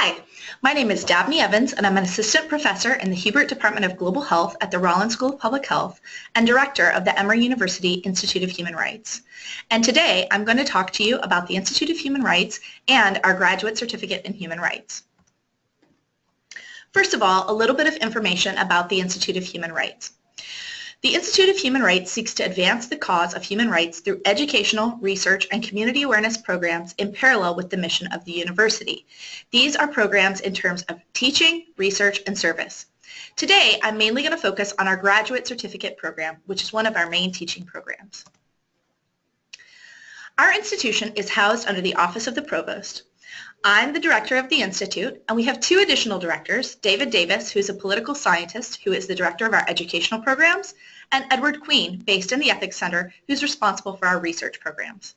Hi, my name is Dabney Evans, and I'm an assistant professor in the Hubert Department of Global Health at the Rollins School of Public Health and director of the Emory University Institute of Human Rights. And today I'm going to talk to you about the Institute of Human Rights and our Graduate Certificate in Human Rights. First of all, a little bit of information about the Institute of Human Rights. The Institute of Human Rights seeks to advance the cause of human rights through educational, research, and community awareness programs in parallel with the mission of the university. These are programs in terms of teaching, research, and service. Today, I'm mainly going to focus on our Graduate Certificate program, which is one of our main teaching programs. Our institution is housed under the Office of the Provost. I'm the director of the Institute, and we have two additional directors, David Davis, who's a political scientist, who is the director of our educational programs, and Edward Queen, based in the Ethics Center, who's responsible for our research programs.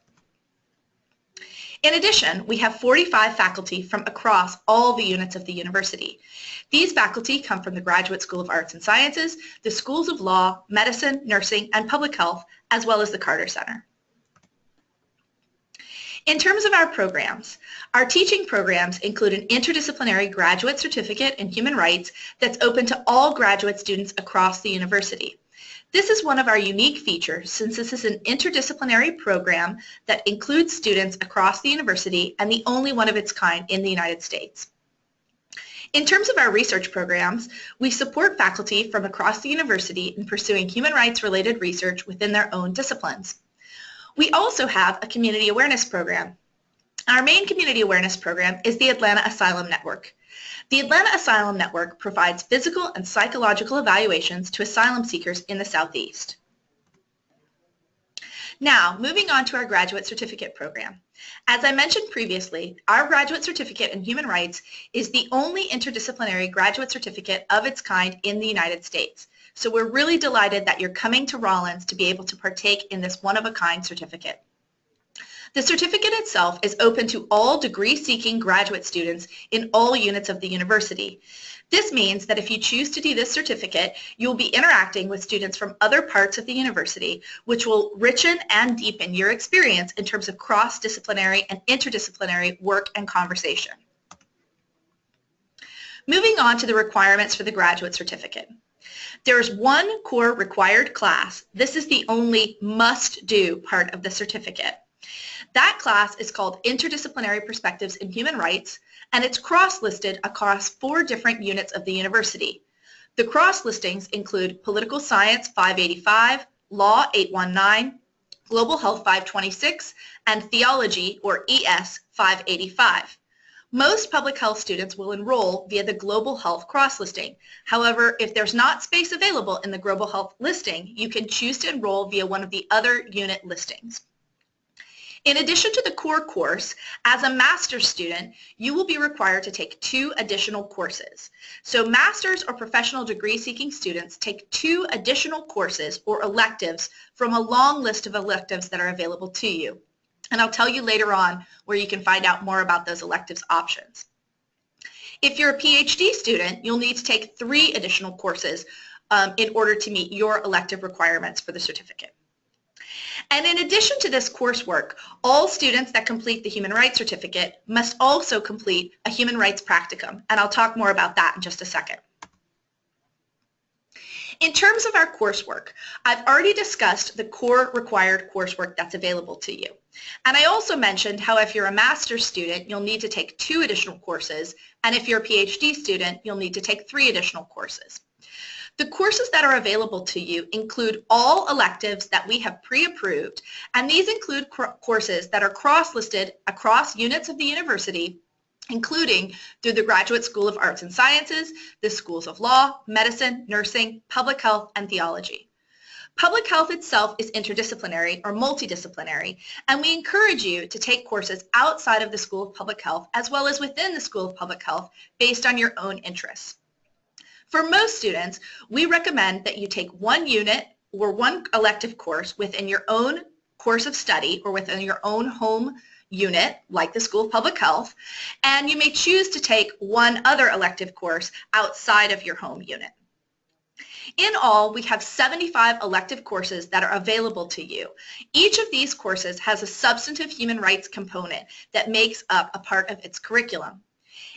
In addition, we have 45 faculty from across all the units of the university. These faculty come from the Graduate School of Arts and Sciences, the Schools of Law, Medicine, Nursing, and Public Health, as well as the Carter Center. In terms of our programs, our teaching programs include an interdisciplinary graduate certificate in human rights that's open to all graduate students across the university. This is one of our unique features since this is an interdisciplinary program that includes students across the university and the only one of its kind in the United States. In terms of our research programs, we support faculty from across the university in pursuing human rights-related research within their own disciplines. We also have a community awareness program. Our main community awareness program is the Atlanta Asylum Network. The Atlanta Asylum Network provides physical and psychological evaluations to asylum seekers in the Southeast. Now, moving on to our Graduate Certificate program. As I mentioned previously, our Graduate Certificate in Human Rights is the only interdisciplinary graduate certificate of its kind in the United States. So we're really delighted that you're coming to Rollins to be able to partake in this one-of-a-kind certificate. The certificate itself is open to all degree-seeking graduate students in all units of the university. This means that if you choose to do this certificate, you'll be interacting with students from other parts of the university, which will richen and deepen your experience in terms of cross-disciplinary and interdisciplinary work and conversation. Moving on to the requirements for the graduate certificate. There is one core required class. This is the only must-do part of the certificate. That class is called Interdisciplinary Perspectives in Human Rights, and it's cross-listed across 4 different units of the university. The cross-listings include Political Science 585, Law 819, Global Health 526, and Theology, or ES, 585. Most public health students will enroll via the Global Health cross-listing. However, if there's not space available in the Global Health listing, you can choose to enroll via one of the other unit listings. In addition to the core course, as a master's student, you will be required to take 2 additional courses. So master's or professional degree-seeking students take 2 additional courses or electives from a long list of electives that are available to you. And I'll tell you later on where you can find out more about those electives options. If you're a PhD student, you'll need to take 3 additional courses in order to meet your elective requirements for the certificate. And in addition to this coursework, all students that complete the Human Rights Certificate must also complete a Human Rights Practicum, and I'll talk more about that in just a second. In terms of our coursework, I've already discussed the core required coursework that's available to you. And I also mentioned how if you're a master's student, you'll need to take 2 additional courses, and if you're a PhD student, you'll need to take 3 additional courses. The courses that are available to you include all electives that we have pre-approved, and these include courses that are cross-listed across units of the university, including through the Graduate School of Arts and Sciences, the Schools of Law, Medicine, Nursing, Public Health, and Theology. Public health itself is interdisciplinary or multidisciplinary, and we encourage you to take courses outside of the School of Public Health as well as within the School of Public Health based on your own interests. For most students, we recommend that you take 1 unit or 1 elective course within your own course of study or within your own home unit, like the School of Public Health, and you may choose to take 1 other elective course outside of your home unit. In all, we have 75 elective courses that are available to you. Each of these courses has a substantive human rights component that makes up a part of its curriculum.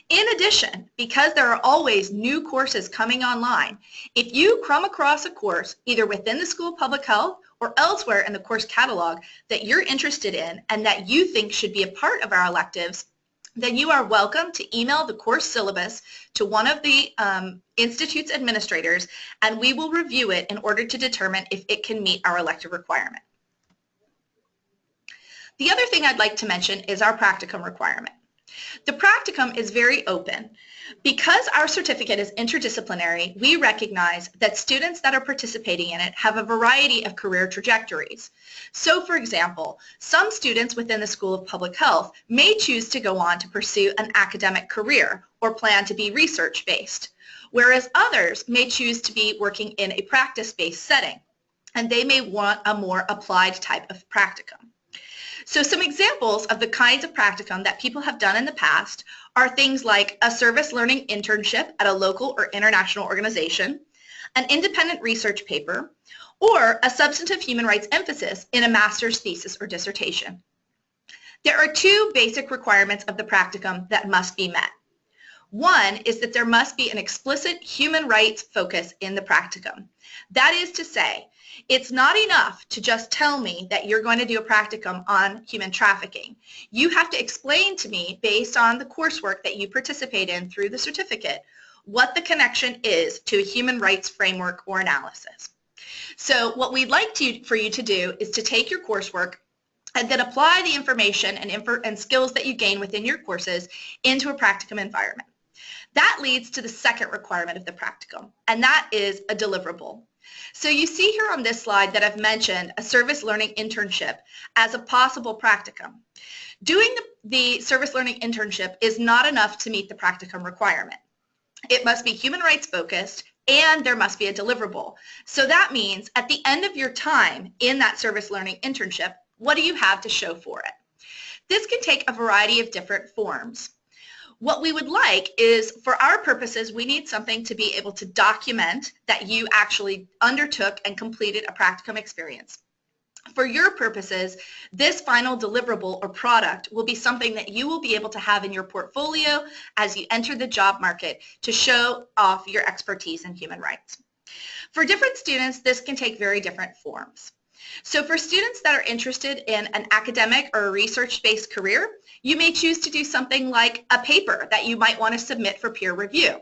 In addition, because there are always new courses coming online, if you come across a course either within the School of Public Health or elsewhere in the course catalog that you're interested in and that you think should be a part of our electives, then you are welcome to email the course syllabus to one of the Institute's administrators, and we will review it in order to determine if it can meet our elective requirement. The other thing I'd like to mention is our practicum requirement. The practicum is very open. Because our certificate is interdisciplinary, we recognize that students that are participating in it have a variety of career trajectories. So, for example, some students within the School of Public Health may choose to go on to pursue an academic career or plan to be research-based, whereas others may choose to be working in a practice-based setting, and they may want a more applied type of practicum. So some examples of the kinds of practicum that people have done in the past are things like a service learning internship at a local or international organization, an independent research paper, or a substantive human rights emphasis in a master's thesis or dissertation. There are two basic requirements of the practicum that must be met. One is that there must be an explicit human rights focus in the practicum. That is to say, it's not enough to just tell me that you're going to do a practicum on human trafficking. You have to explain to me, based on the coursework that you participate in through the certificate, what the connection is to a human rights framework or analysis. So what we'd like for you to do is to take your coursework and then apply the information and skills that you gain within your courses into a practicum environment. That leads to the second requirement of the practicum, and that is a deliverable. So you see here on this slide that I've mentioned a service learning internship as a possible practicum. Doing the service learning internship is not enough to meet the practicum requirement. It must be human rights focused, and there must be a deliverable. So that means at the end of your time in that service learning internship, what do you have to show for it? This can take a variety of different forms. What we would like is, for our purposes, we need something to be able to document that you actually undertook and completed a practicum experience. For your purposes, this final deliverable or product will be something that you will be able to have in your portfolio as you enter the job market to show off your expertise in human rights. For different students, this can take very different forms. So for students that are interested in an academic or a research-based career, you may choose to do something like a paper that you might want to submit for peer review.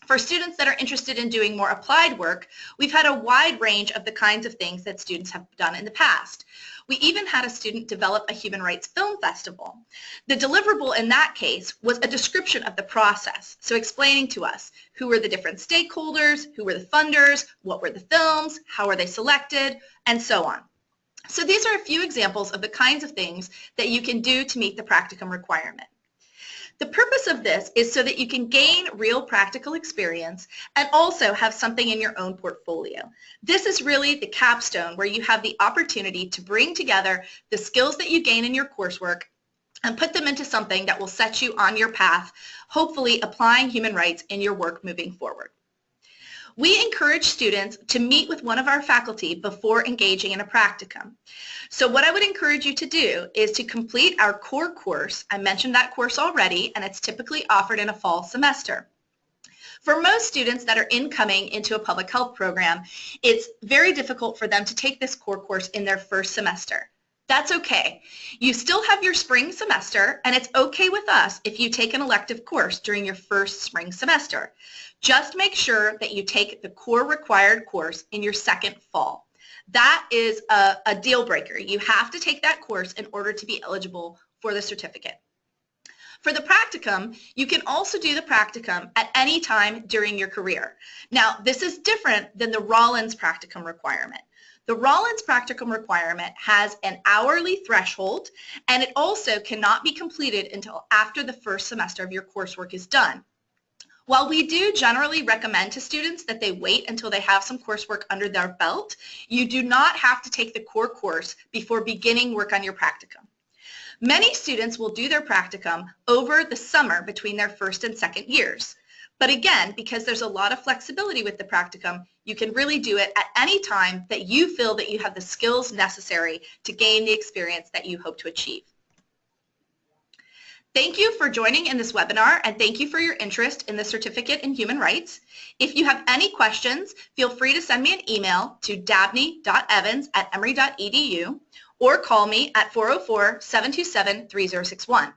For students that are interested in doing more applied work, we've had a wide range of the kinds of things that students have done in the past. We even had a student develop a human rights film festival. The deliverable in that case was a description of the process, so explaining to us who were the different stakeholders, who were the funders, what were the films, how were they selected, and so on. So these are a few examples of the kinds of things that you can do to meet the practicum requirement. The purpose of this is so that you can gain real practical experience and also have something in your own portfolio. This is really the capstone where you have the opportunity to bring together the skills that you gain in your coursework and put them into something that will set you on your path, hopefully applying human rights in your work moving forward. We encourage students to meet with one of our faculty before engaging in a practicum. So what I would encourage you to do is to complete our core course. I mentioned that course already, and it's typically offered in a fall semester. For most students that are incoming into a public health program, it's very difficult for them to take this core course in their first semester. That's okay. You still have your spring semester, and it's okay with us if you take an elective course during your first spring semester. Just make sure that you take the core required course in your second fall. That is a deal breaker. You have to take that course in order to be eligible for the certificate. For the practicum, you can also do the practicum at any time during your career. Now, this is different than the Rollins practicum requirement. The Rollins practicum requirement has an hourly threshold, and it also cannot be completed until after the first semester of your coursework is done. While we do generally recommend to students that they wait until they have some coursework under their belt, you do not have to take the core course before beginning work on your practicum. Many students will do their practicum over the summer between their first and second years. But again, because there's a lot of flexibility with the practicum, you can really do it at any time that you feel that you have the skills necessary to gain the experience that you hope to achieve. Thank you for joining in this webinar, and thank you for your interest in the Certificate in Human Rights. If you have any questions, feel free to send me an email to dabney.evans@emory.edu or call me at 404-727-3061.